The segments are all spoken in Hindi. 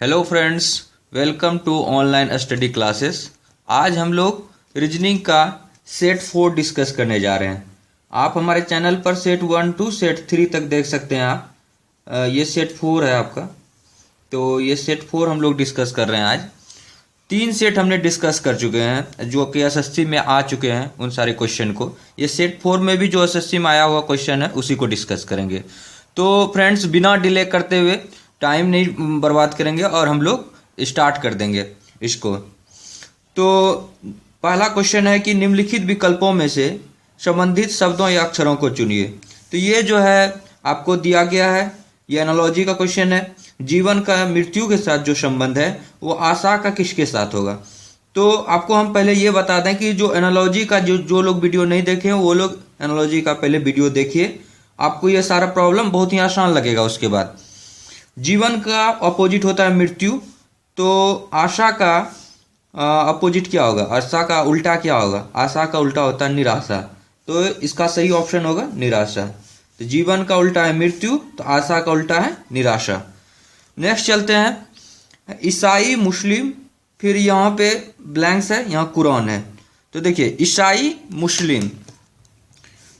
Hello friends, welcome to online study classes. आज हम लोग रीजनिंग का सेट 4 डिस्कस करने जा रहे हैं। आप हमारे चैनल पर सेट 1 टू सेट 3 तक देख सकते हैं। आप ये सेट 4 है आपका, तो ये सेट 4 हम लोग डिस्कस कर रहे हैं। आज 3 सेट हमने डिस्कस कर चुके हैं जो कि एसएससी में आ चुके हैं उन सारे क्वेश्चन को। ये सेट 4 में भी जो एसएससी में आया हुआ क्वेश्चन है उसी को डिस्कस करेंगे। तो फ्रेंड्स, बिना डिले करते हुए, टाइम नहीं बर्बाद करेंगे और हम लोग स्टार्ट कर देंगे इसको। तो पहला क्वेश्चन है कि निम्नलिखित विकल्पों में से संबंधित शब्दों या अक्षरों को चुनिए। तो ये जो है आपको दिया गया है, ये एनालॉजी का क्वेश्चन है। जीवन का मृत्यु के साथ जो संबंध है वो आशा का किसके साथ होगा। तो आपको हम पहले ये बता दें कि जो एनालॉजी का जो लोग वीडियो नहीं देखे हैं वो लोग एनालॉजी का पहले वीडियो देखिए, आपको ये सारा प्रॉब्लम बहुत ही आसान लगेगा। उसके बाद जीवन का अपोजिट होता है मृत्यु, तो आशा का अपोजिट क्या होगा, आशा का उल्टा क्या होगा, आशा का उल्टा होता है निराशा। तो इसका सही ऑप्शन होगा निराशा। तो जीवन का उल्टा है मृत्यु, तो आशा का उल्टा है निराशा। नेक्स्ट चलते हैं, ईसाई मुस्लिम, फिर यहाँ पे ब्लैंक्स है, यहाँ कुरान है। तो देखिए ईसाई मुस्लिम,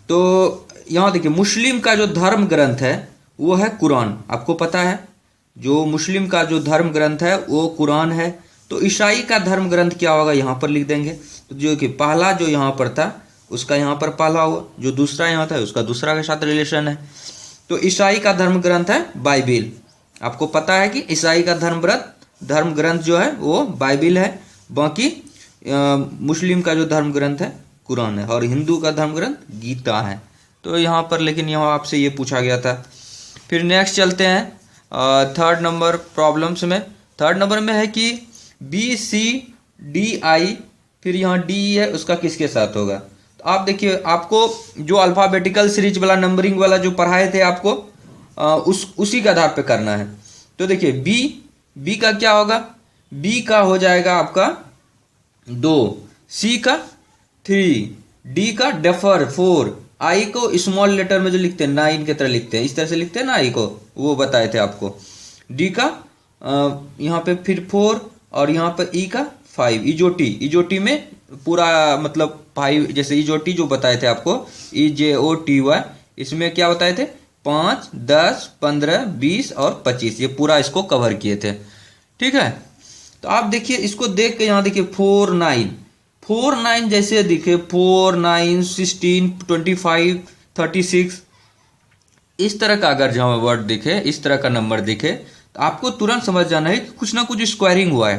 तो यहाँ देखिए मुस्लिम का जो धर्म ग्रंथ है वो है कुरान। आपको पता है जो मुस्लिम का जो धर्म ग्रंथ है वो कुरान है। तो ईसाई का धर्म ग्रंथ क्या होगा यहाँ पर लिख देंगे। तो जो कि पहला जो यहाँ पर था उसका यहाँ पर पहला हुआ, जो दूसरा यहाँ था उसका दूसरा के साथ रिलेशन है। तो ईसाई का धर्म ग्रंथ है बाइबिल। आपको पता है कि ईसाई का धर्म ग्रंथ जो है वो बाइबिल है। बाकी मुस्लिम का जो धर्म ग्रंथ है कुरान है, और हिंदू का धर्म ग्रंथ गीता है। तो यहाँ पर लेकिन यहाँ आपसे ये पूछा गया था। फिर नेक्स्ट चलते हैं थर्ड नंबर प्रॉब्लम्स में। थर्ड नंबर में है कि बी सी डी आई, फिर यहाँ डी है उसका किसके साथ होगा। तो आप देखिए, आपको जो अल्फ़ाबेटिकल सीरीज वाला नंबरिंग वाला जो पढ़ाए थे आपको उसी के आधार पे करना है। तो देखिए बी का क्या होगा, बी का हो जाएगा आपका 2, सी का 3, डी का डेफर 4, आई को स्मॉल लेटर में जो लिखते हैं 9 की तरह लिखते हैं, इस तरह से लिखते हैं ना आई को, वो बताए थे आपको। डी का यहाँ पे फिर 4, और यहाँ पर ई का 5। इजोटी में पूरा मतलब 5, जैसे इजोटी जो बताए थे आपको EJOTY, इसमें क्या बताए थे 5, 10, 15, 20 और 25, ये पूरा इसको कवर किए थे। ठीक है, तो आप देखिए इसको देख के यहाँ देखिए 4, 9 जैसे दिखे 4, 9, 16, 25, 36, इस तरह का अगर जहाँ वर्ड दिखे, इस तरह का नंबर दिखे, तो आपको तुरंत समझ जाना है कि कुछ ना कुछ स्क्वायरिंग हुआ है,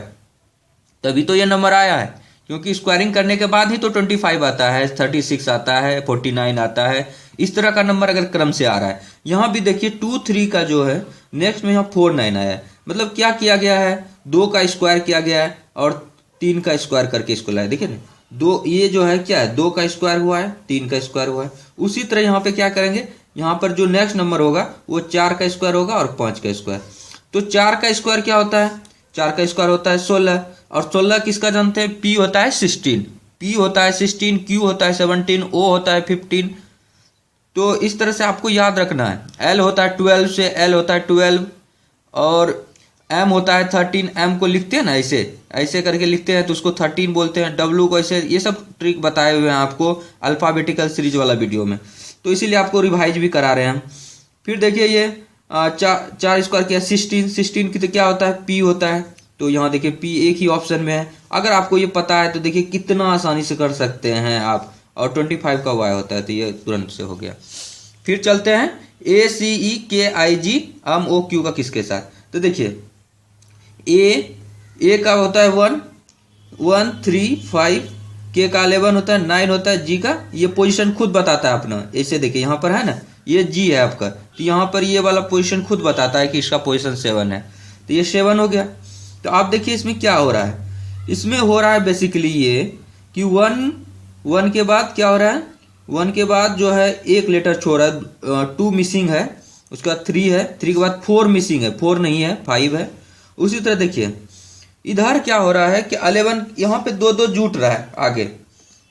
तभी तो ये नंबर आया है। क्योंकि स्क्वायरिंग करने के बाद ही तो 25 आता है, 36 आता है, 49 आता है। इस तरह का नंबर अगर क्रम से आ रहा है, यहाँ भी देखिए 2, 3 का जो है नेक्स्ट में यहाँ 4, 9 आया है। मतलब क्या किया गया है, 2 का स्क्वायर किया गया है और 3 का स्क्वायर करके इसको लाया। देखिए ना, 2 ये जो है क्या है, 2 का स्क्वायर हुआ है, 3 का स्क्वायर हुआ है। उसी तरह यहाँ पे क्या करेंगे, यहाँ पर जो नेक्स्ट नंबर होगा वो 4 का स्क्वायर होगा और 5 का स्क्वायर। तो 4 का स्क्वायर क्या होता है, 4 का स्क्वायर होता है 16, और 16 किसका जानते हैं, P होता है 16, P होता है 16, Q होता है 17, O होता है 15। तो इस तरह से आपको याद रखना है। L होता है 12 से L होता है 12, और M होता है 13। M को लिखते हैं ना ऐसे करके लिखते हैं तो उसको 13 बोलते हैं। W को ऐसे, ये सब ट्रिक बताए हुए हैं आपको अल्फ़ाबेटिकल सीरीज वाला वीडियो में, तो इसीलिए आपको रिवाइज भी करा रहे हैं हम। फिर देखिए ये 4 स्क्वायर किया 16 की, तो क्या होता है P होता है। तो यहाँ देखिए P एक ही ऑप्शन में है। अगर आपको ये पता है तो देखिए कितना आसानी से कर सकते हैं आप। और 25 का Y होता है, तो ये तुरंत से हो गया। फिर चलते हैं ACEKIG का किसके साथ। तो देखिए ए का होता है 1, 3, 5, के का 11 होता है, 9 होता है, जी का ये पोजीशन खुद बताता है अपना। ऐसे देखिए यहाँ पर है ना, ये जी है आपका, तो यहाँ पर ये वाला पोजीशन खुद बताता है कि इसका पोजीशन 7 है, तो ये 7 हो गया। तो आप देखिए इसमें क्या हो रहा है, इसमें हो रहा है बेसिकली ये कि 1 के बाद क्या हो रहा है, 1 के बाद जो है एक लेटर छोड़ रहा है, 2 मिसिंग है, उसके बाद 3 है, 3 के बाद 4 मिसिंग है, 4 नहीं है 5 है। उसी तरह देखिए इधर क्या हो रहा है कि 11 यहाँ पे 2 जुट रहा है आगे,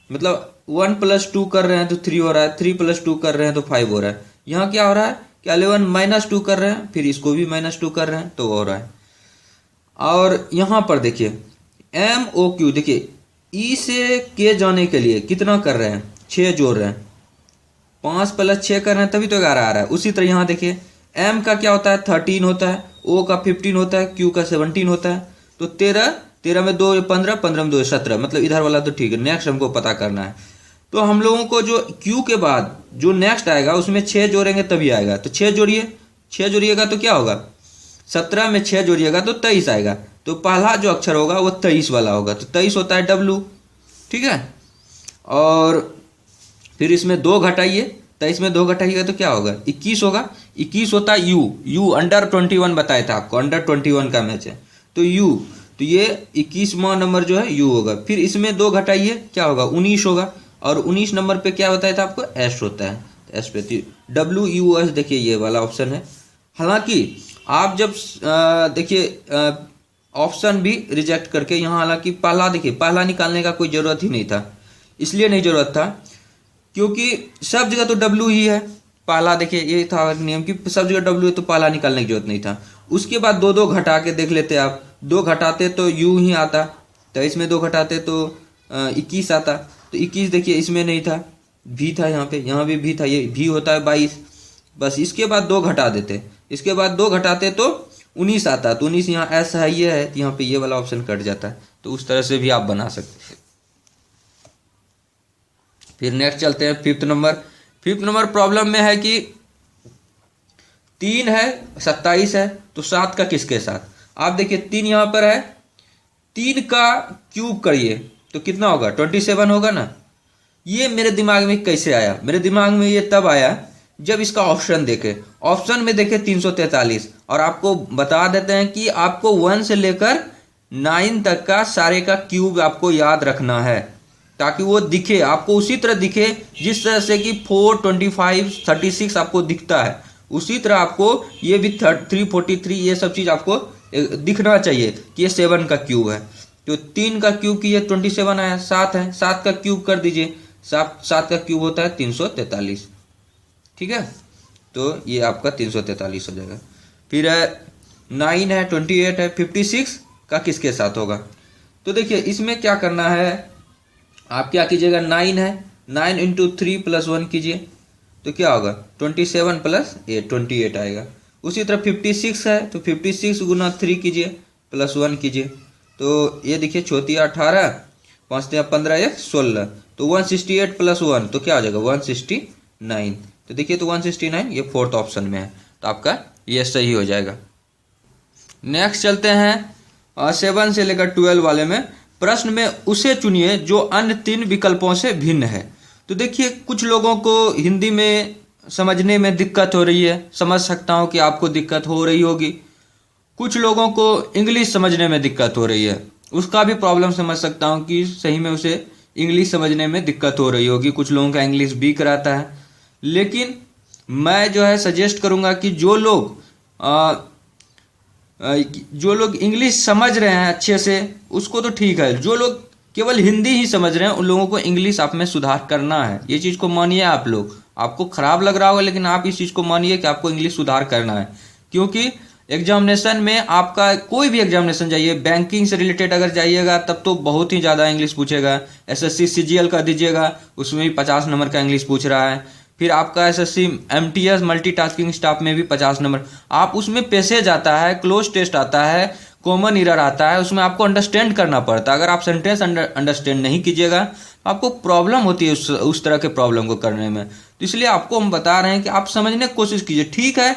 मतलब 1 + 2 कर रहे हैं तो 3 हो रहा है, 3 + 2 कर रहे हैं तो 5 हो रहा है। यहाँ क्या हो रहा है कि 11 - 2 कर रहे हैं, फिर इसको भी -2 कर रहे हैं तो हो रहा है। और यहाँ पर देखिए MOQ, देखिए ई से के जाने के लिए कितना कर रहे हैं, 6 जोड़ रहे हैं, 5 + 6 कर रहे हैं तभी तो 11 आ रहा है। उसी तरह यहाँ देखिए M का क्या होता है 13 होता है, O का 15 होता है, Q का 17 होता है। तो 13 में 2 15, 15 में 2 17, मतलब इधर वाला तो ठीक है। नेक्स्ट हमको पता करना है, तो हम लोगों को जो Q के बाद जो नेक्स्ट आएगा उसमें 6 जोड़ेंगे तभी आएगा। तो 6 जोड़िए, 6 जोड़िएगा तो क्या होगा, 17 में 6 जोड़िएगा तो 23 आएगा। तो पहला जो अक्षर होगा वो 23 वाला होगा, तो 23 होता है W, ठीक है। और फिर इसमें 2 घटाइए, 23 में 2 घटाइएगा तो क्या होगा, 21 होगा। 21 होता है U अंडर 21 बताया था आपको, अंडर 21 का मैच है तो U, तो ये 21वां नंबर जो है U होगा। फिर इसमें 2 घटाइए क्या होगा, 19 होगा। और 19 नंबर पे क्या बताया था आपको, S होता है, S पे WUS, देखिए ये वाला ऑप्शन है। हालांकि आप जब देखिए ऑप्शन भी रिजेक्ट करके यहाँ, हालांकि पहला देखिए पहला निकालने का कोई ज़रूरत ही नहीं था। इसलिए नहीं ज़रूरत था क्योंकि सब जगह तो W ही है। पहला देखिए ये था नियम कि सब जगह W है तो पहला निकालने की जरूरत नहीं था। उसके बाद 2 घटा के देख लेते आप, 2 घटाते तो U ही आता, 23 में 2 घटाते तो 21 आता। तो 21 देखिए इसमें नहीं था, V था यहाँ पे, यहाँ भी V था, ये V होता है 22। बस इसके बाद 2 घटा देते, इसके बाद 2 घटाते तो 19 आता। तो 19 यहाँ S है, ये है, यहाँ पे ये वाला ऑप्शन कट जाता है। तो उस तरह से भी आप बना सकते हैं। फिर नेक्स्ट चलते हैं 5th number. 5th number problem में है कि 3 है 27 है, तो 7 का किसके साथ। आप देखिए 3 यहाँ पर है, 3 का क्यूब करिए तो कितना होगा, 27 होगा ना। ये मेरे दिमाग में कैसे आया, मेरे दिमाग में ये तब आया जब इसका ऑप्शन देखे, ऑप्शन में देखे 343। और आपको बता देते हैं कि आपको 1 से लेकर 9 तक का सारे का क्यूब आपको याद रखना है, ताकि वो दिखे आपको उसी तरह दिखे जिस तरह से कि 4, 25, 36 आपको दिखता है। उसी तरह आपको ये भी 343 ये सब चीज़ आपको दिखना चाहिए कि ये 7 का क्यूब है। तो 3 का क्यूब की ये 27 आया, 7 है, 7 का क्यूब कर दीजिए, 7 का क्यूब होता है 343, ठीक है। तो ये आपका 343 हो जाएगा। फिर है 9 है 28 है, 56 का किसके साथ होगा। तो देखिए इसमें क्या करना है, आप क्या कीजिएगा, 9 है, 9 × 3 + 1 कीजिए तो क्या होगा, 27 + 8 28 आएगा। उसी तरह 56 है तो 56 × 3 कीजिए +1 कीजिए, तो ये देखिए 18, 5 15, 1 16, तो 168 + 1 तो क्या हो जाएगा 169। तो देखिए तो 169 ये 4th ऑप्शन में है, तो आपका ये सही हो जाएगा। नेक्स्ट चलते हैं 7 से लेकर 12 वाले में। प्रश्न में उसे चुनिए जो अन्य 3 विकल्पों से भिन्न है। तो देखिए कुछ लोगों को हिंदी में समझने में दिक्कत हो रही है, समझ सकता हूँ कि आपको दिक्कत हो रही होगी। कुछ लोगों को इंग्लिश समझने में दिक्कत हो रही है, उसका भी प्रॉब्लम समझ सकता हूँ कि सही में उसे इंग्लिश समझने में दिक्कत हो रही होगी। कुछ लोगों का इंग्लिश वीक रहता है, लेकिन मैं जो है सजेस्ट करूँगा कि जो लोग इंग्लिश समझ रहे हैं अच्छे से उसको तो ठीक है, जो लोग केवल हिंदी ही समझ रहे हैं उन लोगों को इंग्लिश आप में सुधार करना है। ये चीज़ को मानिए आप लोग, आपको खराब लग रहा होगा लेकिन आप इस चीज़ को मानिए कि आपको इंग्लिश सुधार करना है। क्योंकि एग्जामिनेशन में आपका कोई भी एग्जामिनेशन जाइए, बैंकिंग से रिलेटेड अगर जाइएगा तब तो बहुत ही ज़्यादा इंग्लिश पूछेगा। SSC CGL का दीजिएगा उसमें भी 50 नंबर का इंग्लिश पूछ रहा है। फिर आपका SSC MTS मल्टीटास्किंग स्टाफ में भी 50 नंबर, आप उसमें पैसेज आता है, क्लोज टेस्ट आता है, कॉमन एरर आता है, उसमें आपको अंडरस्टैंड करना पड़ता है। अगर आप सेंटेंस अंडरस्टैंड नहीं कीजिएगा तो आपको प्रॉब्लम होती है उस तरह के प्रॉब्लम को करने में। तो इसलिए आपको हम बता रहे हैं कि आप समझने की कोशिश कीजिए। ठीक है,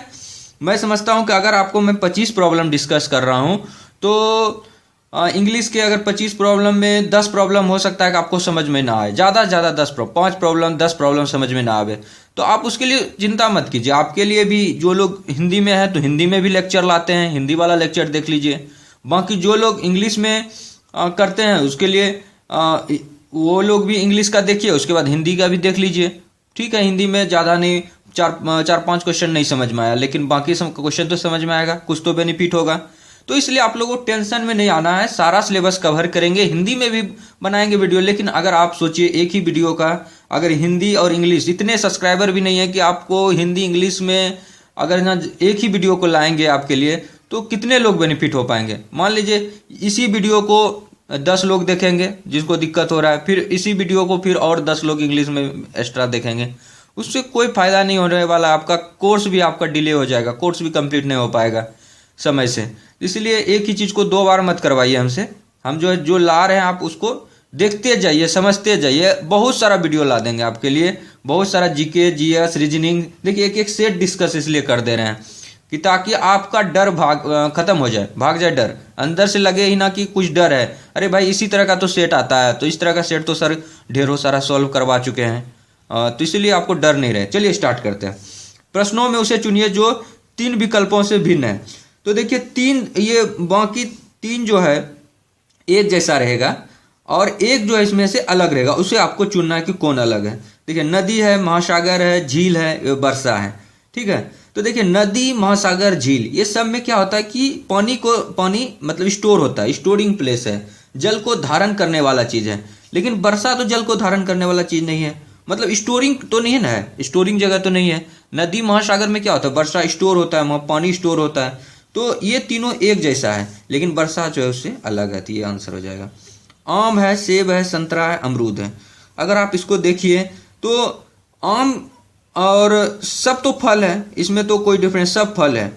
मैं समझता हूं कि अगर आपको मैं 25 प्रॉब्लम डिस्कस कर रहा हूं तो इंग्लिश के अगर 25 प्रॉब्लम में 10 प्रॉब्लम हो सकता है कि आपको समझ में ना आए, ज़्यादा से ज़्यादा 5 प्रॉब्लम 10 प्रॉब्लम समझ में ना आवे, तो आप उसके लिए चिंता मत कीजिए। आपके लिए भी जो लोग हिंदी में है तो हिंदी में भी लेक्चर लाते हैं, हिंदी वाला लेक्चर देख लीजिए। बाकी जो लोग इंग्लिश में करते हैं उसके लिए वो लोग भी इंग्लिश का देखिए, उसके बाद हिंदी का भी देख लीजिए। ठीक है, हिंदी में ज़्यादा नहीं, 4-5 क्वेश्चन नहीं समझ में आया लेकिन बाकी सब क्वेश्चन तो समझ में आएगा, कुछ तो बेनिफिट होगा। तो इसलिए आप लोगों को टेंशन में नहीं आना है, सारा सिलेबस कवर करेंगे, हिंदी में भी बनाएंगे वीडियो। लेकिन अगर आप सोचिए एक ही वीडियो का अगर हिंदी और इंग्लिश, इतने सब्सक्राइबर भी नहीं है कि आपको हिंदी इंग्लिश में अगर ना एक ही वीडियो को लाएंगे आपके लिए तो कितने लोग बेनिफिट हो पाएंगे। मान लीजिए इसी वीडियो को 10 लोग देखेंगे जिसको दिक्कत हो रहा है, फिर इसी वीडियो को फिर और 10 लोग इंग्लिश में एक्स्ट्रा देखेंगे, उससे कोई फ़ायदा नहीं होने वाला। आपका कोर्स भी आपका डिले हो जाएगा, कोर्स भी कंप्लीट नहीं हो पाएगा समय से। इसलिए एक ही चीज़ को 2 बार मत करवाइए हमसे। हम जो ला रहे हैं आप उसको देखते जाइए, समझते जाइए। बहुत सारा वीडियो ला देंगे आपके लिए, बहुत सारा जीके, जीएस, रीजनिंग। देखिए एक एक सेट डिस्कस इसलिए कर दे रहे हैं कि ताकि आपका डर खत्म हो जाए, भाग जाए डर। अंदर से लगे ही ना कि कुछ डर है, अरे भाई इसी तरह का तो सेट आता है, तो इस तरह का सेट तो सर ढेरों सारा सॉल्व करवा चुके हैं, तो इसलिए आपको डर नहीं रहे। चलिए स्टार्ट करते हैं। प्रश्नों में उसे चुनिए जो 3 विकल्पों से भिन्न है। तो देखिए 3, ये बाकी 3 जो है एक जैसा रहेगा और एक जो है इसमें से अलग रहेगा, उसे आपको चुनना है कि कौन अलग है। देखिए नदी है, महासागर है, झील है, वर्षा है। ठीक है, तो देखिए नदी, महासागर, झील, ये सब में क्या होता है कि पानी मतलब स्टोर होता है, स्टोरिंग प्लेस है, जल को धारण करने वाला चीज है। लेकिन वर्षा तो जल को धारण करने वाला चीज नहीं है, मतलब स्टोरिंग तो नहीं है ना, स्टोरिंग जगह तो नहीं है। नदी, महासागर में क्या होता है, वर्षा स्टोर होता है, वहाँ पानी स्टोर होता है। तो ये तीनों एक जैसा है, लेकिन वर्षा जो है उससे अलग है। तो ये आंसर हो जाएगा। आम है, सेब है, संतरा है, अमरूद है। अगर आप इसको देखिए तो आम और सब तो फल है, इसमें तो कोई डिफरेंस, सब फल है।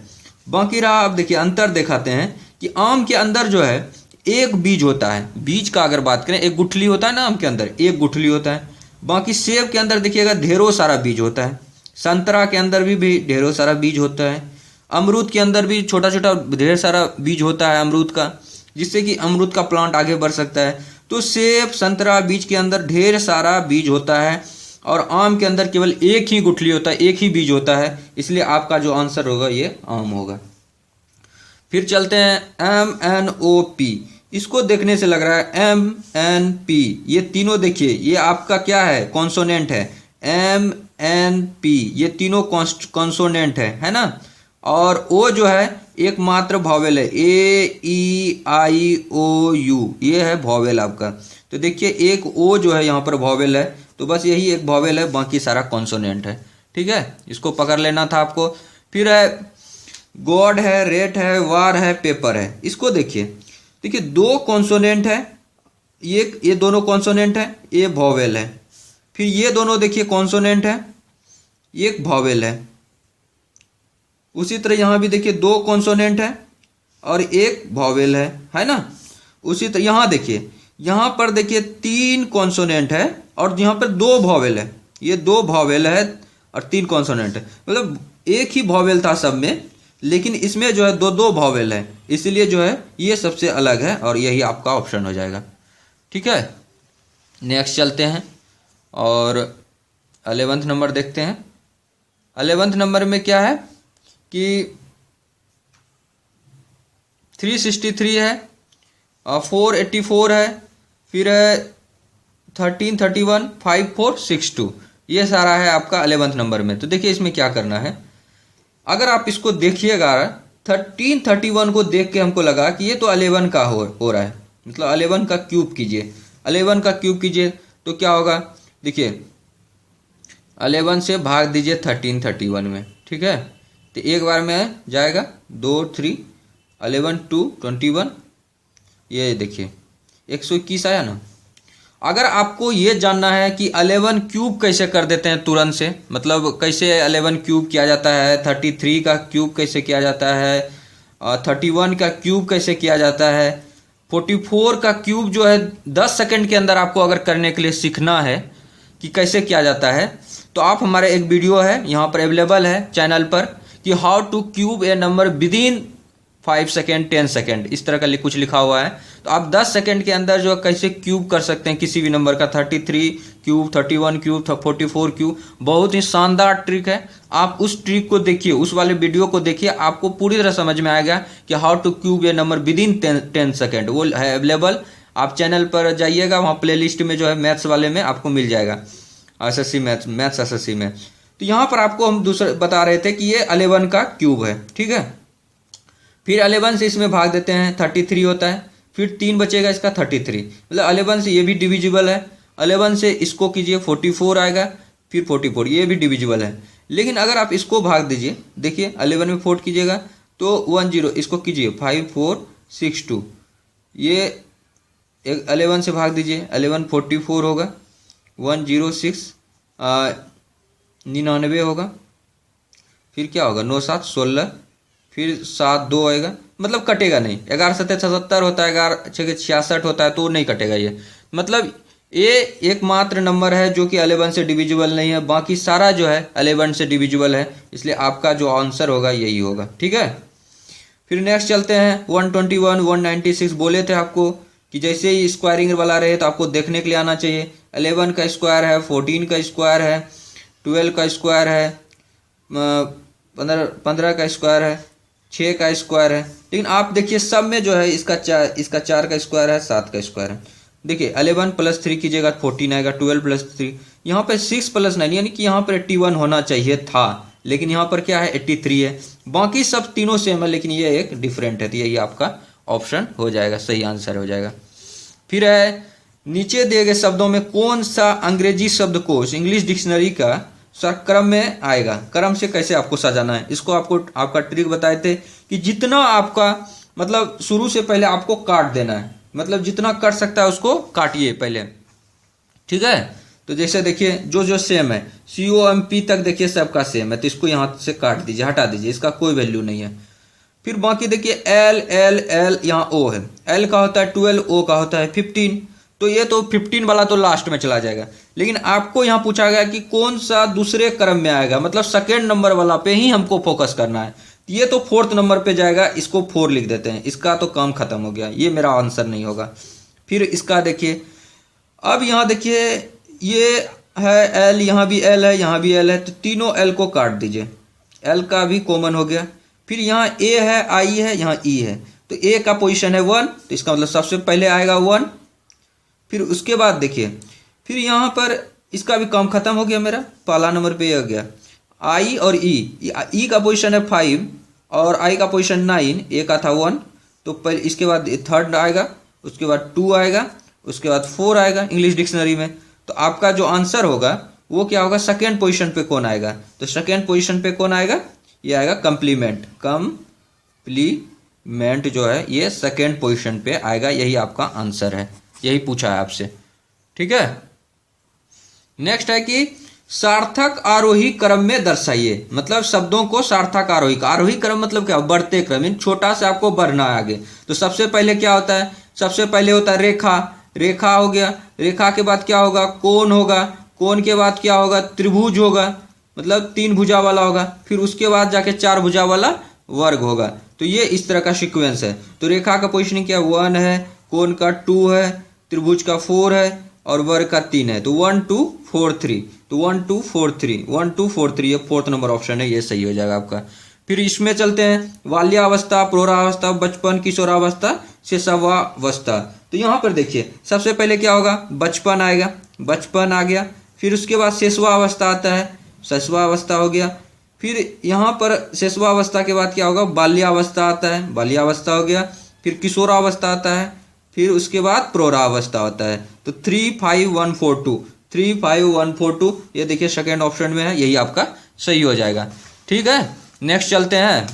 बाकी रहा, आप देखिए अंतर दिखाते हैं कि आम के अंदर जो है एक बीज होता है। बीज का अगर बात करें, एक गुठली होता है ना आम के अंदर, एक गुठली होता है। बाकी सेब के अंदर देखिएगा ढेरों सारा बीज होता है। संतरा के अंदर भी ढेरों सारा बीज होता है। अमरूद के अंदर भी छोटा छोटा ढेर सारा बीज होता है अमरूद का, जिससे कि अमरूद का प्लांट आगे बढ़ सकता है। तो सेब, संतरा, बीज के अंदर ढेर सारा बीज होता है और आम के अंदर केवल एक ही गुठली होता है, एक ही बीज होता है। इसलिए आपका जो आंसर होगा ये आम होगा। फिर चलते हैं MNOP। इसको देखने से लग रहा है MNP, ये तीनों देखिए ये आपका क्या है, कॉन्सोनेंट है। MNP ये तीनों कॉन्सोनेंट है ना। और ओ जो है एकमात्र वॉवेल है, AEIOU, ये है वॉवेल आपका। तो देखिए एक ओ जो है यहाँ पर वॉवेल है, तो बस यही एक वॉवेल है, बाकी सारा कॉन्सोनेंट है। ठीक है, इसको पकड़ लेना था आपको। फिर है गॉड है, रेट है, वार है, पेपर है। इसको देखिए, देखिए 2 कॉन्सोनेंट है, ये दोनों कॉन्सोनेंट है, ये वॉवेल है। फिर ये दोनों देखिए कॉन्सोनेंट है, एक वॉवेल है। उसी तरह यहाँ भी देखिए 2 कॉन्सोनेंट है और एक वॉवेल है ना। उसी तरह यहाँ देखिए, यहाँ पर देखिए 3 कॉन्सोनेंट है और यहाँ पर 2 वॉवेल है। ये 2 वॉवेल है और 3 कॉन्सोनेंट है, मतलब एक ही वॉवेल था सब में, लेकिन इसमें जो है 2 वॉवेल है, इसलिए जो है ये सबसे अलग है और यही आपका ऑप्शन हो जाएगा। ठीक है, नेक्स्ट चलते हैं और 11th नंबर देखते हैं। 11th नंबर में क्या है कि 363 है और 484 है, फिर है 1331, 5462, ये सारा है आपका 11th नंबर में। तो देखिए इसमें क्या करना है, अगर आप इसको देखिएगा 1331 को देख के हमको लगा कि ये तो 11 का हो रहा है, मतलब 11 का क्यूब कीजिए, 11 का क्यूब कीजिए तो क्या होगा, देखिए 11 से भाग दीजिए 1331 में। ठीक है, तो एक बार में जाएगा 2 3 11 2 21, ये देखिए 121 आया ना। अगर आपको ये जानना है कि 11 क्यूब कैसे कर देते हैं तुरंत से, मतलब कैसे 11 क्यूब किया जाता है, 33 का क्यूब कैसे किया जाता है, 31 का क्यूब कैसे किया जाता है, 44 का क्यूब जो है 10 सेकंड के अंदर आपको अगर करने के लिए सीखना है कि कैसे किया जाता है, तो आप हमारे एक वीडियो है यहाँ पर अवेलेबल है चैनल पर कि how two cube A number with in 5 second 10 second, इस तरह का कुछ लिखा हुआ है। तो आप 10 सेकेंड के अंदर जो कैसे क्यूब कर सकते हैं किसी भी नंबर का, 33 क्यूब, 31 क्यूब, 44 क्यूब, बहुत ही शानदार ट्रिक है। आप उस ट्रिक को देखिए, उस वाले वीडियो को देखिए, आपको पूरी तरह समझ में आएगा कि how two cube A number with in 10 second. वो है अवेलेबल, आप चैनल पर जाइएगा, वहाँ प्ले लिस्ट में जो है मैथ्स वाले में आपको मिल जाएगा, एसएससी मैथ्स एसएससी में। तो यहाँ पर आपको हम दूसरे बता रहे थे कि ये 11 का क्यूब है। ठीक है, फिर 11 से इसमें भाग देते हैं 33 होता है, फिर 3 बचेगा इसका 33, मतलब 11 से ये भी डिविजिबल है। 11 से इसको कीजिए 44 आएगा, फिर 44, ये भी डिविजिबल है। लेकिन अगर आप इसको भाग दीजिए, देखिए 11 में 4 कीजिएगा तो 10 इसको कीजिए 5462, ये 11 से भाग दीजिए, 1144 होगा, 106 99 होगा, फिर क्या होगा 9 7 16, फिर 7 2 आएगा, मतलब कटेगा नहीं। 11 7 77 होता है, 11 6 66 होता है, तो नहीं कटेगा ये। मतलब ये एकमात्र नंबर है जो कि 11 से डिविजिबल नहीं है, बाकी सारा जो है 11 से डिविजिबल है, इसलिए आपका जो आंसर होगा यही होगा। ठीक है, फिर नेक्स्ट चलते हैं 121 196। बोले थे आपको कि जैसे ही स्क्वायरिंग वाला रहे तो आपको देखने के लिए आना चाहिए। 11 का स्क्वायर है, 14 का स्क्वायर है, 12 का स्क्वायर है, 15 का स्क्वायर है, 6 का स्क्वायर है। लेकिन आप देखिए सब में जो है इसका 4 का स्क्वायर है, 7 का स्क्वायर है। देखिए 11 + 3 कीजिएगा 14 आएगा, 12 + 3, यहाँ पे 6 + 9 यानी कि यहाँ पर 81 होना चाहिए था, लेकिन यहाँ पर क्या है 83 है। बाकी सब तीनों सेम है, लेकिन ये एक डिफरेंट है, तो यही आपका ऑप्शन हो जाएगा, सही आंसर हो जाएगा। फिर है नीचे दिए गए शब्दों में कौन सा अंग्रेजी शब्दकोश इंग्लिश डिक्शनरी का क्रम में आएगा। क्रम से कैसे आपको सजाना है, इसको आपको आपका ट्रिक बताए थे कि जितना आपका मतलब शुरू से पहले आपको काट देना है, मतलब जितना कट सकता है उसको काटिए पहले। ठीक है, तो जैसे देखिए जो जो सेम है COMP तक देखिए सबका सेम है, तो इसको यहाँ से काट दीजिए, हटा दीजिए, इसका कोई वैल्यू नहीं है। फिर बाकी देखिए L L L, यहाँ O है, L का होता है 12, O का होता है 15, तो ये तो 15 वाला तो लास्ट में चला जाएगा। लेकिन आपको यहाँ पूछा गया कि कौन सा दूसरे क्रम में आएगा, मतलब सेकेंड नंबर वाला पे ही हमको फोकस करना है। ये तो 4th नंबर पे जाएगा, इसको 4 लिख देते हैं, इसका तो काम खत्म हो गया, ये मेरा आंसर नहीं होगा। फिर इसका देखिए, अब यहाँ देखिए ये है L, यहाँ भी L है, यहाँ भी L है, तो तीनों L को काट दीजिए, L का भी कॉमन हो गया। फिर यहाँ A है, I है, यहाँ E है, तो A का पोजीशन है 1, तो इसका मतलब सबसे पहले आएगा 1। फिर उसके बाद देखिए, फिर यहाँ पर इसका भी काम खत्म हो गया, मेरा पहला नंबर पे आ गया I और E का पोजीशन है 5 और I का पोजीशन 9, A का था 1, तो पर इसके बाद थर्ड आएगा, उसके बाद 2 आएगा, उसके बाद 4 आएगा इंग्लिश डिक्शनरी में। तो आपका जो आंसर होगा वो क्या होगा, सेकेंड पोजीशन पे कौन आएगा, तो सेकेंड पोजीशन पे कौन आएगा, ये आएगा कंप्लीमेंट। कंप्लीमेंट जो है ये सेकेंड पोजीशन पे आएगा, यही आपका आंसर है, यही पूछा है आपसे। ठीक है, नेक्स्ट है कि सार्थक आरोही क्रम में दर्शाइए, मतलब शब्दों को सार्थक आरोही क्रम मतलब क्या, बढ़ते क्रम, इन छोटा से आपको बढ़ना है आगे। तो सबसे पहले क्या होता है, सबसे पहले होता है रेखा, रेखा हो गया, रेखा के बाद क्या होगा, कोण होगा, कोण के बाद क्या होगा, त्रिभुज होगा, मतलब 3 भुजा वाला होगा, फिर उसके बाद जाके 4 भुजा वाला वर्ग होगा। तो ये इस तरह का सीक्वेंस है। तो रेखा का पोजीशनिंग क्या 1 है, कोण का 2 है, त्रिभुज का 4 है और वर्ग का 3 है, तो 1 2 4 3, तो 1 2 4 3 1 2 4 3, ये 4th नंबर ऑप्शन है, ये सही हो जाएगा आपका। फिर इसमें चलते हैं बाल्यावस्था, प्रौढ़ावस्था, बचपन, किशोरावस्था, शिशुवावस्था। तो यहाँ पर देखिए सबसे पहले क्या होगा, बचपन आएगा, बचपन आ गया, फिर उसके बाद शिशुवावस्था आता है, शिशुवावस्था हो गया, फिर यहाँ पर शिशुवावस्था के बाद क्या होगा, बाल्यावस्था आता है, बाल्यावस्था हो गया, फिर किशोरावस्था आता है, फिर उसके बाद प्रौढ़ावस्था होता है। तो 3 5 1 4 2, 3 5 1 4 2, ये देखिए सेकेंड ऑप्शन में है, यही आपका सही हो जाएगा। ठीक है, नेक्स्ट चलते हैं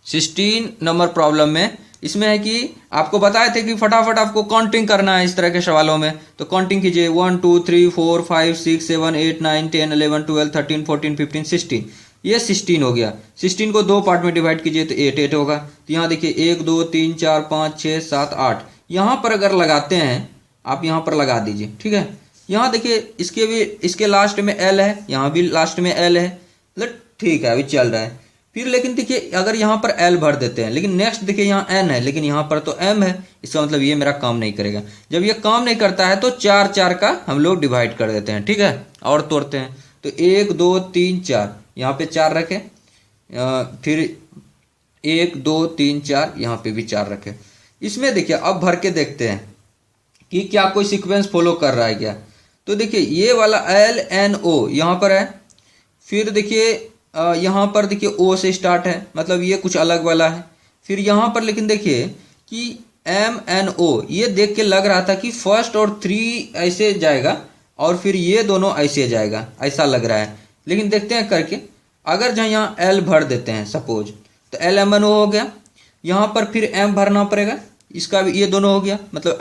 16 नंबर प्रॉब्लम में। इसमें है कि आपको बताए थे कि फटाफट आपको काउंटिंग करना है इस तरह के सवालों में, तो काउंटिंग कीजिए 1 2 3 4 5 6 7 8 9 10 11 12 13 14 15 16, ये 16 हो गया। 16 को 2 पार्ट में डिवाइड कीजिए तो 8 8 होगा। तो यहाँ देखिए 1 2 3 4 5 6 7 8, यहाँ पर अगर लगाते हैं आप, यहाँ पर लगा दीजिए। ठीक है, यहाँ देखिए इसके भी, इसके लास्ट में L है, यहाँ भी लास्ट में L है, मतलब ठीक है अभी चल रहा है। फिर लेकिन देखिए अगर यहाँ पर L भर देते हैं, लेकिन नेक्स्ट देखिए यहाँ N है, लेकिन यहाँ पर तो M है, इसका मतलब ये मेरा काम नहीं करेगा। जब ये काम नहीं करता है तो 4 4 का हम लोग डिवाइड कर देते हैं। ठीक है, और तोड़ते हैं, तो 1 2 3 4, यहाँ पे 4 रखे, फिर 1 2 3 4, यहाँ पे भी 4 रखे। इसमें देखिए अब भर के देखते हैं कि क्या कोई सीक्वेंस फॉलो कर रहा है क्या। तो देखिए ये वाला L N O यहाँ पर है, फिर देखिए यहाँ पर देखिए O से स्टार्ट है, मतलब ये कुछ अलग वाला है। फिर यहाँ पर लेकिन देखिए कि M N O, ये देख के लग रहा था कि फर्स्ट और 3 ऐसे जाएगा और फिर ये दोनों ऐसे जाएगा, ऐसा लग रहा है। लेकिन देखते हैं करके, अगर जहाँ यहाँ L भर देते हैं सपोज, तो LMNO हो गया। यहाँ पर फिर M भरना पड़ेगा, इसका भी ये दोनों हो गया, मतलब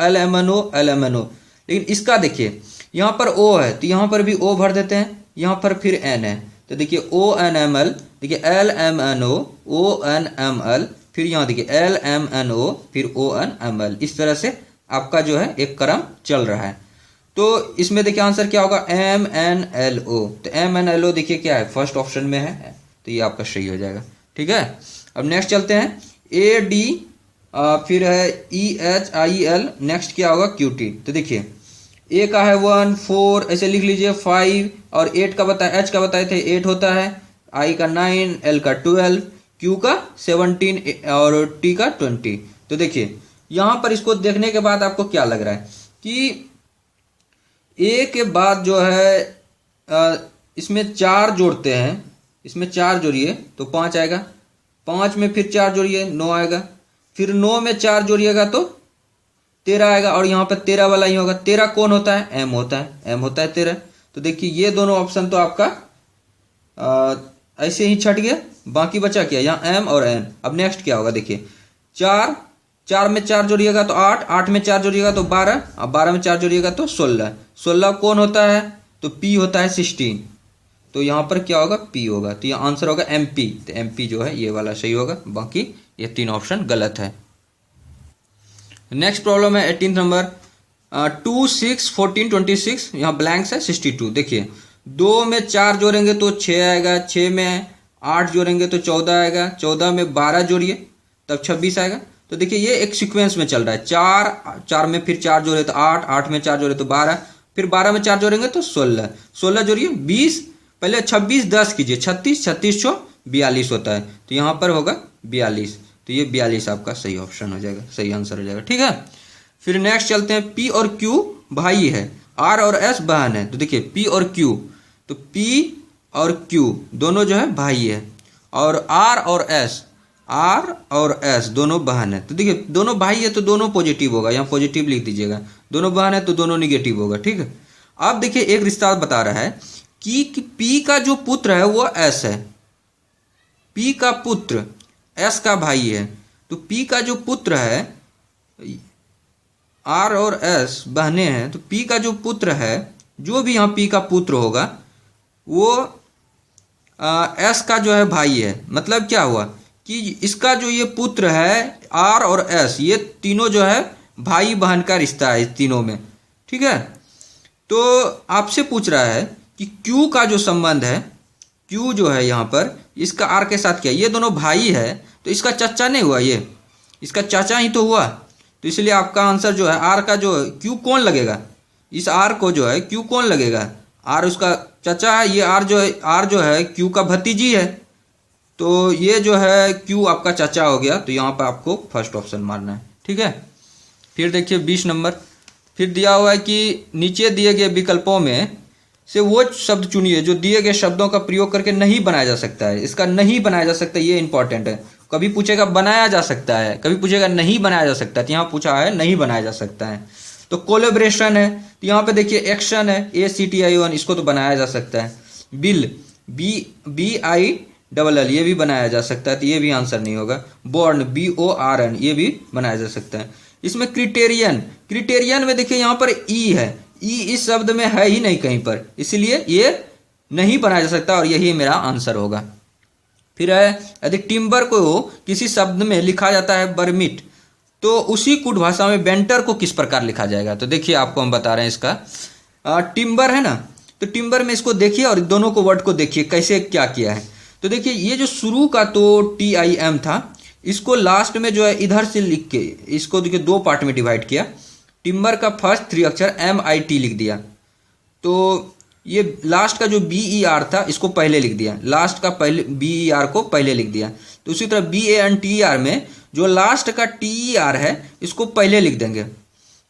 LMNO। लेकिन इसका देखिए यहाँ पर O है तो यहाँ पर भी O भर देते हैं, यहाँ पर फिर N है तो देखिए ONML, देखिए LMNO ONML, फिर यहाँ देखिए LMNO फिर ONML। इस तरह से आपका जो है एक क्रम चल रहा है। तो इसमें देखिए आंसर क्या होगा, MNLO। तो MNLO देखिए क्या है, फर्स्ट ऑप्शन में है, तो ये आपका सही हो जाएगा। ठीक है, अब नेक्स्ट चलते हैं AD, फिर है EHIL, नेक्स्ट क्या होगा QT। तो देखिए A का है 1 4, ऐसे लिख लीजिए 5, और 8 का बताया, H का बताए थे 8 होता है, I का 9, L का 12, Q का 17 और T का 20। तो देखिए यहाँ पर इसको देखने के बाद आपको क्या लग रहा है कि A के बाद जो है इसमें 4 जोड़ते हैं, इसमें 4 जोड़िए तो 5 आएगा, 5 में फिर 4 जोड़िए 9 आएगा, फिर 9 में 4 जोड़िएगा तो 13 आएगा, और यहाँ पर 13 वाला ही होगा। 13 कौन होता है, M होता है, M होता है 13। तो देखिए ये दोनों ऑप्शन तो आपका ऐसे ही छट गया, बाकी बचा क्या, यहाँ M और N। अब नेक्स्ट क्या होगा, देखिए 4 में 4 जोड़िएगा तो 8, 8 में 4 जोड़िएगा तो 12, अब 12 में 4 जोड़िएगा तो 16, 16 कौन होता है, तो P होता है 16। तो यहाँ पर क्या होगा, P होगा, तो यहाँ आंसर होगा MP। तो MP जो है ये वाला सही होगा, बाकी ये 3 ऑप्शन गलत है। नेक्स्ट प्रॉब्लम है 18 नंबर, 2 6 14 26, यहाँ ब्लैंक्स है 62। देखिए 2 में 4 जोड़ेंगे तो 6 आएगा, 6 में 8 जोड़ेंगे तो 14 आएगा, 14 में 12 जोड़िए तब 26 आएगा। तो देखिए ये एक सीक्वेंस में चल रहा है, 4 में फिर 4 जोड़े तो 8, 8 में 4 जोड़े तो 12, फिर 12 में 4 जोड़ेंगे तो 16, 16 जोड़िए 20, पहले 26 10 कीजिए, 36, 36 42 होता है, तो यहाँ पर होगा 42। तो ये 42 आपका सही ऑप्शन हो जाएगा, सही आंसर हो जाएगा। ठीक है, फिर नेक्स्ट चलते हैं, P और Q भाई है, R और S बहन है। तो देखिए P और Q, तो P और Q दोनों जो है भाई है, और R और S दोनों बहन है। तो देखिए दोनों भाई है तो दोनों पॉजिटिव होगा, यहाँ पॉजिटिव लिख दीजिएगा, दोनों बहन है तो दोनों निगेटिव होगा। ठीक है, अब देखिए एक रिश्ता बता रहा है कि P का जो पुत्र है वो S है, P का पुत्र S का भाई है। तो P का जो पुत्र है, R और S बहने हैं, तो P का जो पुत्र है, जो भी यहाँ P का पुत्र होगा वो S का जो है भाई है। मतलब क्या हुआ कि इसका जो ये पुत्र है R और S, ये तीनों जो है भाई बहन का रिश्ता है इस तीनों में। ठीक है, तो आपसे पूछ रहा है कि Q का जो संबंध है, Q जो है यहाँ पर इसका R के साथ क्या, ये दोनों भाई है तो इसका चाचा नहीं हुआ, ये इसका चाचा ही तो हुआ। तो इसलिए आपका आंसर जो है R का जो Q कौन लगेगा, इस R को जो है Q कौन लगेगा, R उसका चाचा है, ये R जो है Q का भतीजी है, तो ये जो है Q आपका चाचा हो गया। तो यहाँ पर आपको फर्स्ट ऑप्शन मारना है। ठीक है, फिर देखिए 20 नंबर, फिर दिया हुआ है कि नीचे दिए गए विकल्पों में से वो शब्द चुनिए जो दिए गए शब्दों का प्रयोग करके नहीं बनाया जा सकता है। इसका नहीं बनाया जा सकता, ये इंपॉर्टेंट है। कभी पूछेगा बनाया जा सकता है, कभी पूछेगा नहीं बनाया जा सकता है, तो यहाँ पूछा है नहीं बनाया जा सकता है। तो कोलेब्रेशन है, तो यहाँ पे देखिए एक्शन है ACTION, इसको तो बनाया जा सकता है। बिल BILL, ये भी बनाया जा सकता है, तो ये भी आंसर नहीं होगा। बॉर्न BORN, ये भी बनाया जा सकता है। इसमें क्रिटेरियन में देखिए यहाँ पर E है, E इस शब्द में है ही नहीं कहीं पर, इसलिए ये नहीं बनाया जा सकता और यही मेरा आंसर होगा। फिर है यदि टिम्बर को किसी शब्द में लिखा जाता है बर्मिट, तो उसी कुट भाषा में बेंटर को किस प्रकार लिखा जाएगा। तो देखिए आपको हम बता रहे हैं इसका टिम्बर है ना, तो टिम्बर में इसको देखिए और दोनों को वर्ड को देखिए कैसे क्या किया है। तो देखिए ये जो शुरू का तो TIM था, इसको लास्ट में जो है इधर से लिख के इसको देखिए 2 पार्ट में डिवाइड किया। टिम्बर का फर्स्ट 3 अक्षर MIT लिख दिया, तो ये लास्ट का जो BER था इसको पहले लिख दिया, लास्ट का पहले BER को पहले लिख दिया। तो उसी तरह BANTER में जो लास्ट का TER है इसको पहले लिख देंगे,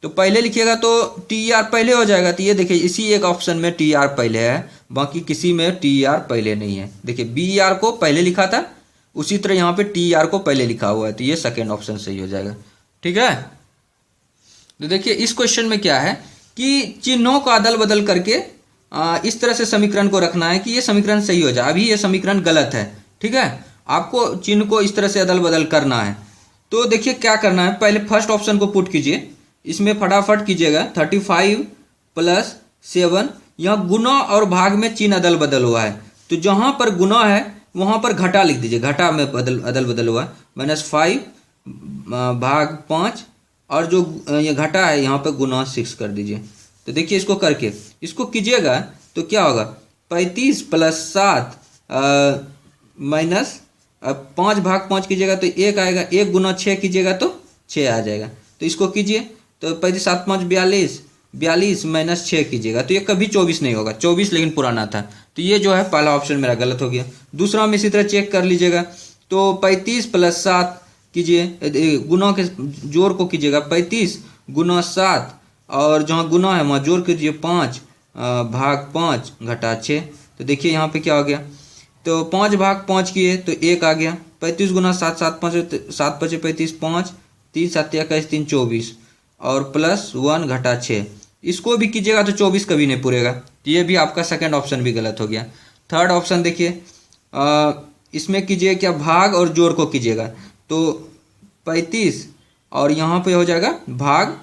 तो पहले लिखिएगा तो TER पहले हो जाएगा। तो ये देखिए इसी एक ऑप्शन में TER पहले है, बाकी किसी में TER पहले नहीं है। देखिए BER को पहले लिखा था, उसी तरह यहाँ पे TER को पहले लिखा हुआ है, तो ये सेकेंड ऑप्शन सही हो जाएगा। ठीक है, तो देखिए इस क्वेश्चन में क्या है कि चिन्हों का अदल बदल करके इस तरह से समीकरण को रखना है कि ये समीकरण सही हो जाए। अभी ये समीकरण गलत है। ठीक है, आपको चिन्ह को इस तरह से अदल बदल करना है। तो देखिए क्या करना है, पहले फर्स्ट ऑप्शन को पुट कीजिए, इसमें फटाफट कीजिएगा। 35 + 7, यहाँ गुना और भाग में चिन्ह अदल बदल हुआ है, तो जहां पर गुना है वहां पर घटा लिख दीजिए, घटा में अदल बदल हुआ है। -5 भाग 5, और जो ये घटा है यहाँ पे गुना 6 कर दीजिए। तो देखिए इसको करके इसको कीजिएगा तो क्या होगा, 35 + 7 -5 भाग 5 कीजिएगा तो 1 आएगा, 1 गुना 6 कीजिएगा तो 6 आ जाएगा। तो इसको कीजिए तो 35 7 5 42, 42 -6 कीजिएगा तो ये कभी 24 नहीं होगा, 24 लेकिन पुराना था। तो ये जो है पहला ऑप्शन मेरा गलत हो गया। दूसरा में इसी तरह चेक कर लीजिएगा, तो 35 + 7 कीजिए, गुना के जोड़ को कीजिएगा, 35 × 7, और जहाँ गुना है वहाँ जोड़ कीजिए 5 भाग 5 घटा 6। तो देखिए यहाँ पे क्या हो गया, तो 5 भाग 5 किए तो 1 आ गया। 35 × 7 7 5 7 5 35, 5 3 7 21 3 24, और +1 घटा 6, इसको भी कीजिएगा तो 24 कभी नहीं पूरेगा। तो ये भी आपका सेकंड ऑप्शन भी गलत हो गया। थर्ड ऑप्शन देखिए, इसमें कीजिए क्या, भाग और जोड़ को कीजिएगा, तो 35 और यहाँ पे हो जाएगा भाग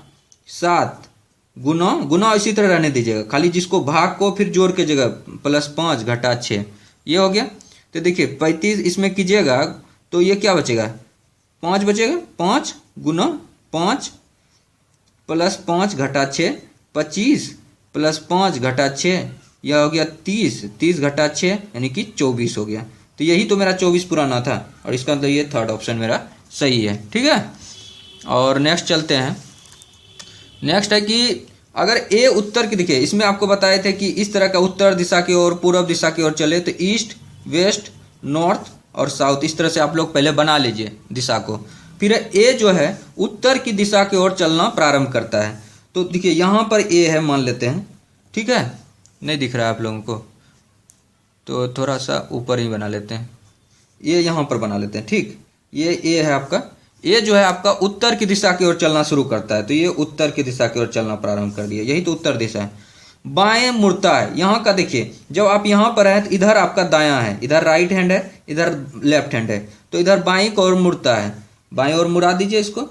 7, गुना इसी तरह रहने दीजिएगा, खाली जिसको भाग को फिर जोड़ के जगह +5 घटा 6, ये हो गया। तो देखिए 35 इसमें कीजिएगा तो ये क्या बचेगा, 5 बचेगा, 5 गुना 5 +5 घटा 6, 25 + 5 घटा 6, यह हो गया 30, 30 घटा 6 यानी कि 24 हो गया। तो यही तो मेरा 24 पुराना था, और इसका मतलब ये थर्ड ऑप्शन मेरा सही है। ठीक है, और नेक्स्ट चलते हैं। नेक्स्ट है कि अगर ए उत्तर की, देखिए इसमें आपको बताए थे कि इस तरह का उत्तर दिशा की ओर, पूर्व दिशा की ओर चले तो ईस्ट, वेस्ट, नॉर्थ और साउथ, इस तरह से आप लोग पहले बना लीजिए दिशा को। फिर ए जो है उत्तर की दिशा की ओर चलना प्रारंभ करता है। तो देखिए यहाँ पर ए है मान लेते हैं, ठीक है, नहीं दिख रहा है आप लोगों को, तो थोड़ा सा ऊपर ही बना लेते हैं, ये यहाँ पर बना लेते हैं। ठीक, ये ए है आपका, ये जो है आपका उत्तर की दिशा की ओर चलना शुरू करता है, तो ये उत्तर की दिशा की ओर चलना प्रारंभ कर दिया, यही तो उत्तर दिशा है। बाएं मुड़ता है, यहाँ का देखिए जब आप यहाँ पर है तो इधर आपका दायां है, इधर राइट हैंड है, इधर लेफ्ट हैंड है, तो इधर बाएं की ओर मुड़ता है, बाएं ओर मुड़ा दीजिए इसको।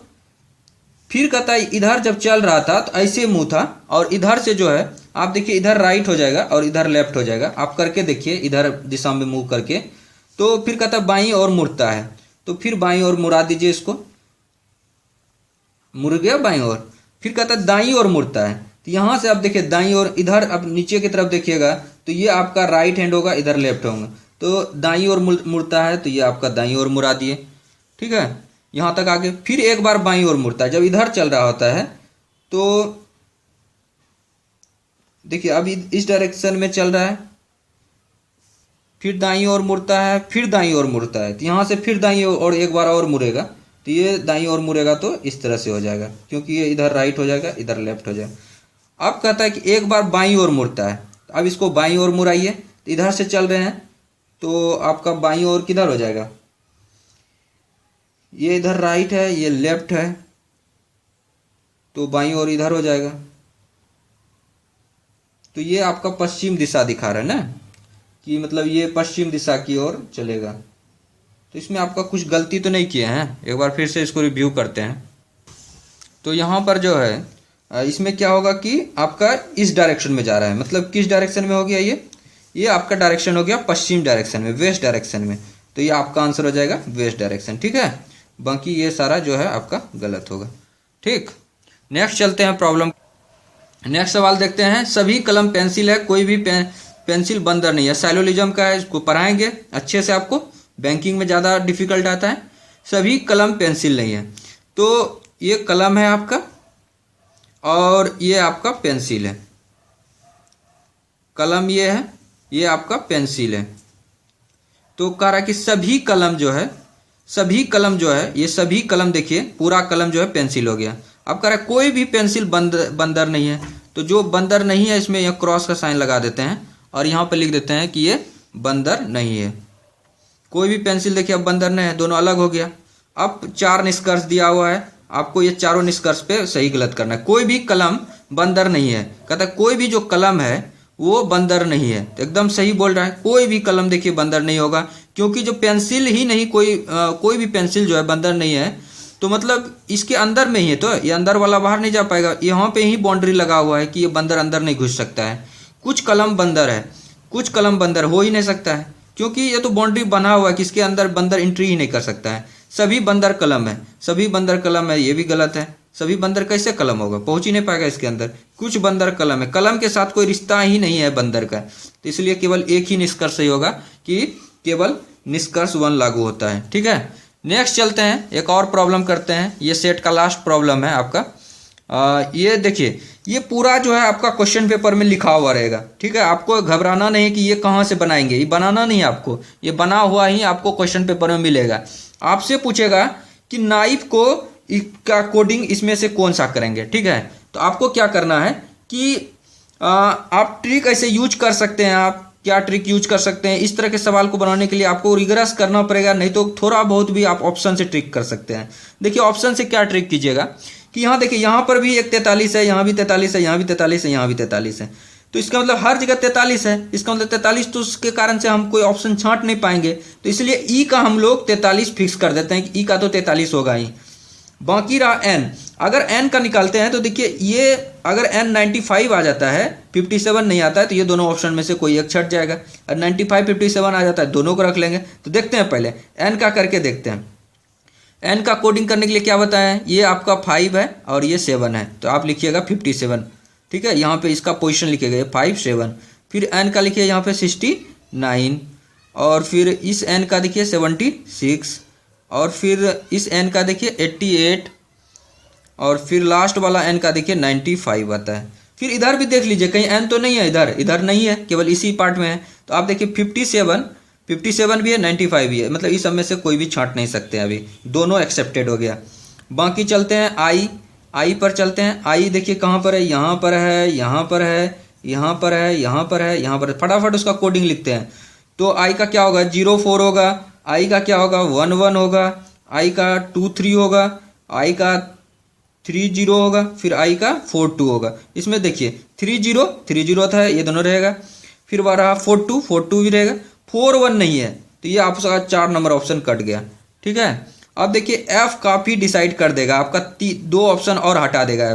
फिर कहता है इधर जब चल रहा था तो ऐसे मुंह था, और इधर से जो है आप देखिए इधर राइट हो जाएगा और इधर लेफ्ट हो जाएगा, आप करके देखिए इधर दिशा में मूव करके। तो फिर कहता है बाईं ओर मुड़ता है, तो फिर बाईं ओर मुड़ा दीजिए इसको, मुड़ गया बाईं ओर। फिर कहता है दाईं ओर मुड़ता है, तो यहाँ से आप देखिए दाईं ओर, इधर अब नीचे की तरफ देखिएगा तो ये आपका राइट हैंड होगा, इधर लेफ्ट होगा, तो दाईं ओर मुड़ता है, तो ये आपका दाईं ओर मुड़ा दिए। ठीक है, यहाँ तक आगे। फिर एक बार बाईं ओर मुड़ता है, जब इधर चल रहा होता है तो देखिए अब इस डायरेक्शन में चल रहा है, फिर दाईं ओर मुड़ता है, फिर दाईं ओर मुड़ता है, तो यहाँ से फिर दाईं ओर एक बार और मुड़ेगा, तो ये दाईं ओर मुड़ेगा तो इस तरह से हो जाएगा, क्योंकि ये इधर राइट हो जाएगा, इधर लेफ्ट हो जाएगा। अब कहता है कि एक बार बाईं ओर मुड़ता है, अब इसको बाईं ओर मुड़ाइए, तो इधर से चल रहे हैं तो आपका बाईं ओर किधर हो जाएगा, ये इधर राइट है, ये लेफ्ट है, तो बाईं ओर इधर हो जाएगा। तो ये आपका पश्चिम दिशा दिखा रहा है ना, कि मतलब ये पश्चिम दिशा की ओर चलेगा। तो इसमें आपका कुछ गलती तो नहीं किए हैं, एक बार फिर से इसको रिव्यू करते हैं। तो यहाँ पर जो है इसमें क्या होगा कि आपका इस डायरेक्शन में जा रहा है, मतलब किस डायरेक्शन में हो गया, ये आपका डायरेक्शन हो गया पश्चिम डायरेक्शन में, वेस्ट डायरेक्शन में, तो ये आपका आंसर हो जाएगा वेस्ट डायरेक्शन। ठीक है, बाकी ये सारा जो है आपका गलत होगा। ठीक, नेक्स्ट चलते हैं प्रॉब्लम। नेक्स्ट सवाल देखते हैं। सभी कलम पेंसिल है, कोई भी पेंसिल बंदर नहीं है। सैलोलिज्म का है, इसको पढ़ाएंगे अच्छे से, आपको बैंकिंग में ज़्यादा डिफिकल्ट आता है। सभी कलम पेंसिल नहीं है, तो ये कलम है आपका और ये आपका पेंसिल है। कलम ये है, ये आपका पेंसिल है। तो कह रहा है कि सभी कलम जो है, सभी कलम जो है, ये सभी कलम देखिए पूरा कलम जो है पेंसिल हो गया। अब कह रहा है कोई भी पेंसिल बंदर नहीं है, तो जो बंदर नहीं है इसमें यह क्रॉस का साइन लगा देते हैं और यहाँ पे लिख देते हैं कि ये बंदर नहीं है। कोई भी पेंसिल देखिए अब बंदर नहीं है, दोनों अलग हो गया। अब 4 निष्कर्ष दिया हुआ है, आपको ये चारों निष्कर्ष पे सही गलत करना है। कोई भी कलम बंदर नहीं है, कहता है कोई भी जो कलम है वो बंदर नहीं है, तो एकदम सही बोल रहा है। कोई भी कलम देखिए बंदर नहीं होगा, क्योंकि जो पेंसिल ही नहीं, कोई भी पेंसिल जो है बंदर नहीं है, तो मतलब इसके अंदर में ही है, तो ये अंदर वाला बाहर नहीं जा पाएगा। यहाँ पे ही बाउंड्री लगा हुआ है कि ये बंदर अंदर नहीं घुस सकता है। कुछ कलम बंदर है, कुछ कलम बंदर हो ही नहीं सकता है, क्योंकि ये तो बाउंड्री बना हुआ है कि इसके अंदर बंदर एंट्री ही नहीं कर सकता है। सभी बंदर कलम है, सभी बंदर कलम है, ये भी गलत है। सभी बंदर कैसे कलम होगा, पहुंच ही नहीं पाएगा इसके अंदर। कुछ बंदर कलम है, कलम के साथ कोई रिश्ता ही नहीं है बंदर का, तो इसलिए केवल एक ही निष्कर्ष सही होगा कि केवल निष्कर्ष 1 लागू होता है। ठीक है, नेक्स्ट चलते हैं, एक और प्रॉब्लम करते हैं। ये सेट का लास्ट प्रॉब्लम है आपका। ये देखिए, ये पूरा जो है आपका क्वेश्चन पेपर में लिखा हुआ रहेगा। ठीक है, आपको घबराना नहीं कि ये कहाँ से बनाएंगे, ये बनाना नहीं है आपको, ये बना हुआ ही आपको क्वेश्चन पेपर में मिलेगा। आपसे पूछेगा कि नाइफ को का कोडिंग इसमें से कौन सा करेंगे। ठीक है, तो आपको क्या करना है कि आप ट्रिक ऐसे यूज कर सकते हैं। आप क्या ट्रिक यूज कर सकते हैं, इस तरह के सवाल को बनाने के लिए आपको रिगरस करना पड़ेगा, नहीं तो थोड़ा बहुत भी आप ऑप्शन से ट्रिक कर सकते हैं। देखिए ऑप्शन से क्या ट्रिक कीजिएगा कि यहाँ देखिए, यहाँ पर भी एक 43 है, यहाँ भी 43 है, यहाँ भी 43 है, यहाँ भी 43 है, तो इसका मतलब हर जगह 43 है। इसका मतलब 43, तो उसके कारण से हम कोई ऑप्शन छांट नहीं पाएंगे, तो इसलिए ई का हम लोग 43 फिक्स कर देते हैं कि ई का तो 43 होगा ही। बाकी रहा एन, अगर एन का निकालते हैं तो देखिए, ये अगर एन 95 आ जाता है, 57 नहीं आता है, तो ये दोनों ऑप्शन में से कोई एक छट जाएगा। और 95 57 आ जाता है, दोनों को रख लेंगे। तो देखते हैं पहले एन का करके देखते हैं। एन का कोडिंग करने के लिए क्या बताया, ये आपका 5 है और ये 7 है, तो आप लिखिएगा 57। ठीक है, यहाँ पे इसका पोजीशन लिखिएगा 5 7। फिर एन का लिखिए यहाँ पे 69, और फिर इस एन का देखिए 76, और फिर इस एन का देखिए 88, और फिर लास्ट वाला एन का देखिए 95 आता है। फिर इधर भी देख लीजिए, कहीं एन तो नहीं है, इधर नहीं है, केवल इसी पार्ट में है। तो आप देखिए 57 भी है, 95 भी है, मतलब इस सब में से कोई भी छांट नहीं सकते हैं, अभी दोनों एक्सेप्टेड हो गया। बाकी चलते हैं आई पर चलते हैं। आई देखिए कहाँ पर है, यहाँ पर है, यहाँ पर है, यहाँ पर है, यहाँ पर है, यहाँ पर है। फटाफट उसका कोडिंग लिखते हैं। तो आई का क्या होगा, 04 होगा। आई का क्या होगा, 11 होगा। आई का 23 होगा। आई का 30 होगा। फिर आई का 42 होगा। इसमें देखिए 30 था, ये दोनों रहेगा। फिर रहा 42 भी रहेगा। 41 नहीं है, तो ये आपका 4 नंबर ऑप्शन कट गया। ठीक है, अब देखिए एफ काफी डिसाइड कर देगा आपका, 2 ऑप्शन और हटा देगा।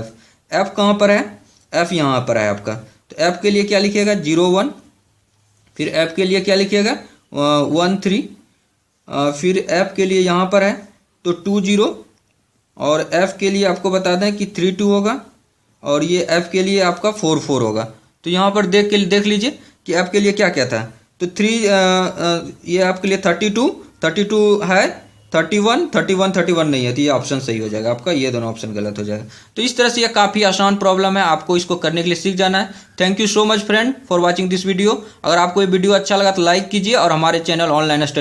एफ कहाँ पर है, एफ यहाँ पर है आपका। तो एफ के लिए क्या लिखिएगा, 01। फिर एफ के लिए क्या लिखिएगा, 13। फिर एफ के लिए यहाँ पर है तो 20, और एफ के लिए आपको बता दें कि 32 होगा, और ये एफ के लिए आपका 44 होगा। तो यहाँ पर देख लीजिए कि एफ के लिए क्या क्या था। तो ये आपके लिए 32 है, 31 नहीं है, तो ये ऑप्शन सही हो जाएगा आपका, ये दोनों ऑप्शन गलत हो जाएगा। तो इस तरह से ये काफ़ी आसान प्रॉब्लम है, आपको इसको करने के लिए सीख जाना है। Thank you so much friend for watching this video. अगर आपको ये वीडियो अच्छा लगा तो लाइक कीजिए, और हमारे चैनल ऑनलाइन स्टडी